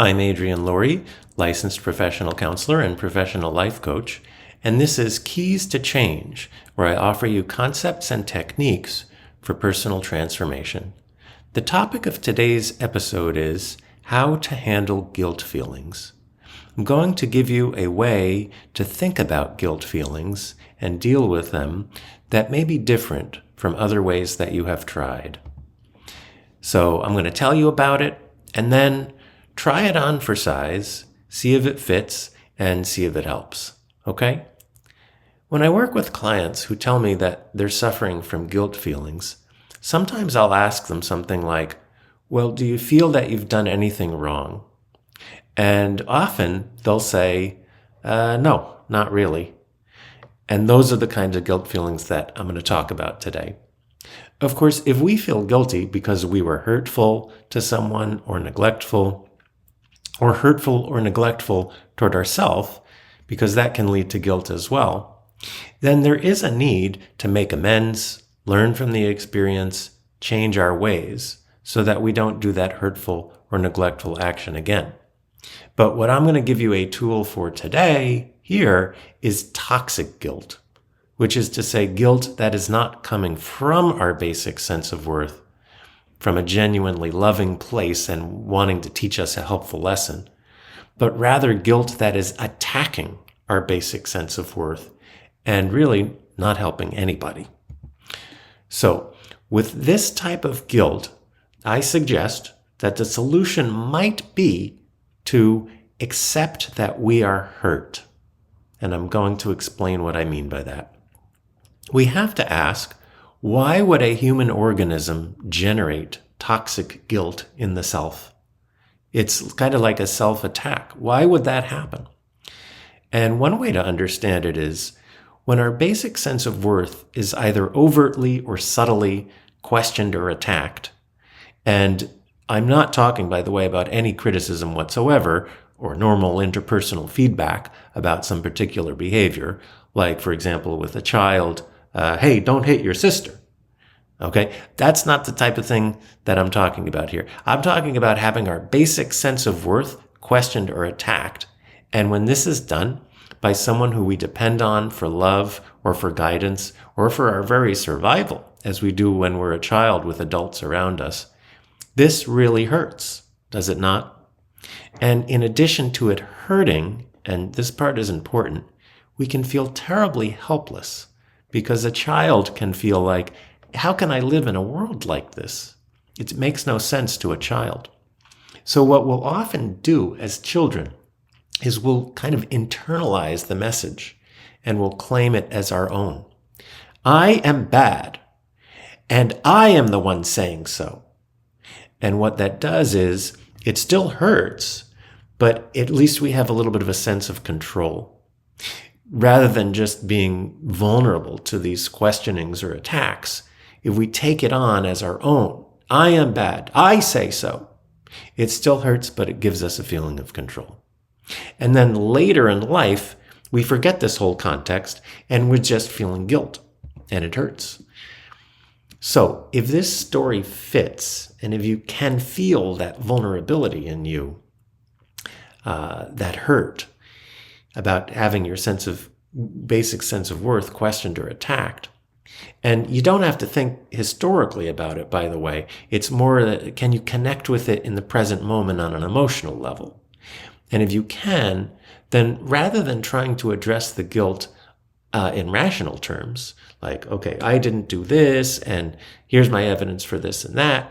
I'm Adrian Laurie, licensed professional counselor and professional life coach, and this is Keys to Change, where I offer you concepts and techniques for personal transformation. The topic of today's episode is how to handle guilt feelings. I'm going to give you a way to think about guilt feelings and deal with them that may be different from other ways that you have tried. So I'm going to tell you about it, and then try it on for size, see if it fits, and see if it helps. Okay? When I work with clients who tell me that they're suffering from guilt feelings, sometimes I'll ask them something like, well, do you feel that you've done anything wrong? And often they'll say, no, not really. And those are the kinds of guilt feelings that I'm going to talk about today. Of course, if we feel guilty because we were hurtful to someone or neglectful toward ourselves, because that can lead to guilt as well, then there is a need to make amends, learn from the experience, change our ways so that we don't do that hurtful or neglectful action again. But what I'm going to give you a tool for today here is toxic guilt, which is to say guilt that is not coming from our basic sense of worth, from a genuinely loving place and wanting to teach us a helpful lesson, but rather guilt that is attacking our basic sense of worth and really not helping anybody. So with this type of guilt, I suggest that the solution might be to accept that we are hurt. And I'm going to explain what I mean by that. We have to ask, why would a human organism generate toxic guilt in the self? It's kind of like a self-attack. Why would that happen? And one way to understand it is when our basic sense of worth is either overtly or subtly questioned or attacked. And I'm not talking, by the way, about any criticism whatsoever or normal interpersonal feedback about some particular behavior, like, for example, with a child, hey, don't hit your sister. Okay, that's not the type of thing that I'm talking about here. I'm talking about having our basic sense of worth questioned or attacked. And when this is done by someone who we depend on for love or for guidance or for our very survival, as we do when we're a child with adults around us, this really hurts, does it not? And in addition to it hurting, and this part is important, we can feel terribly helpless. Because a child can feel like, how can I live in a world like this? It makes no sense to a child. So what we'll often do as children is we'll kind of internalize the message and we'll claim it as our own. I am bad, and I am the one saying so. And what that does is it still hurts, but at least we have a little bit of a sense of control. Rather than just being vulnerable to these questionings or attacks, if we take it on as our own, I am bad, I say so, it still hurts, but it gives us a feeling of control. And then later in life, we forget this whole context and we're just feeling guilt, and it hurts. So if this story fits, and if you can feel that vulnerability in you, that hurt, about having your basic sense of worth questioned or attacked. And you don't have to think historically about it, by the way. It's more that can you connect with it in the present moment on an emotional level? And if you can, then rather than trying to address the guilt in rational terms, like, okay, I didn't do this, and here's my evidence for this and that,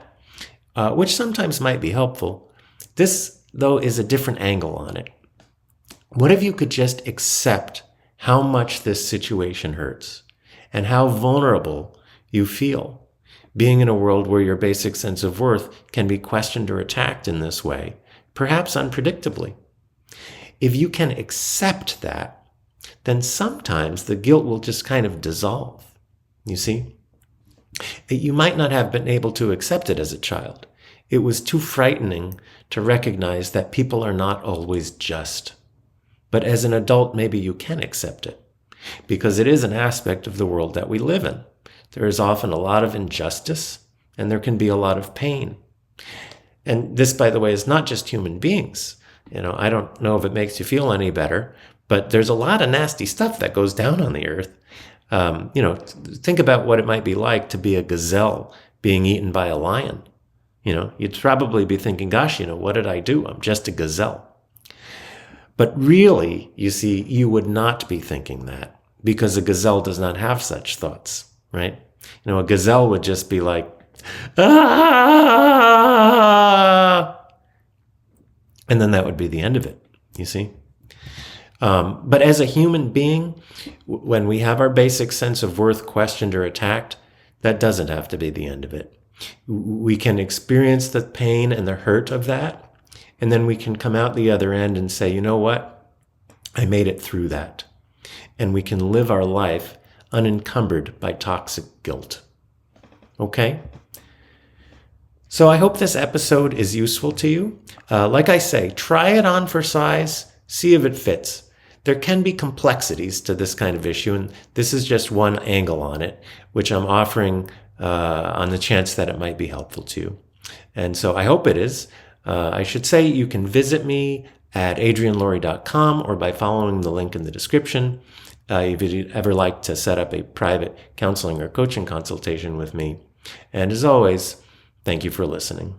which sometimes might be helpful, this, though, is a different angle on it. What if you could just accept how much this situation hurts and how vulnerable you feel being in a world where your basic sense of worth can be questioned or attacked in this way, perhaps unpredictably? If you can accept that, then sometimes the guilt will just kind of dissolve. You see? You might not have been able to accept it as a child. It was too frightening to recognize that people are not always just. But as an adult, maybe you can accept it, because it is an aspect of the world that we live in. There is often a lot of injustice, and there can be a lot of pain. And this, by the way, is not just human beings. I don't know if it makes you feel any better, but there's a lot of nasty stuff that goes down on the earth. Think about what it might be like to be a gazelle being eaten by a lion. You'd probably be thinking, gosh, what did I do? I'm just a gazelle. But really, you see, you would not be thinking that, because a gazelle does not have such thoughts, right? A gazelle would just be like, ah! And then that would be the end of it, you see? But as a human being, when we have our basic sense of worth questioned or attacked, that doesn't have to be the end of it. We can experience the pain and the hurt of that, and then we can come out the other end and say, you know what? I made it through that. And we can live our life unencumbered by toxic guilt. Okay? So I hope this episode is useful to you. Like I say, try it on for size, see if it fits. There can be complexities to this kind of issue, and this is just one angle on it, which I'm offering on the chance that it might be helpful to you. And so I hope it is. I should say you can visit me at adrianlaurie.com or by following the link in the description if you'd ever like to set up a private counseling or coaching consultation with me. And as always, thank you for listening.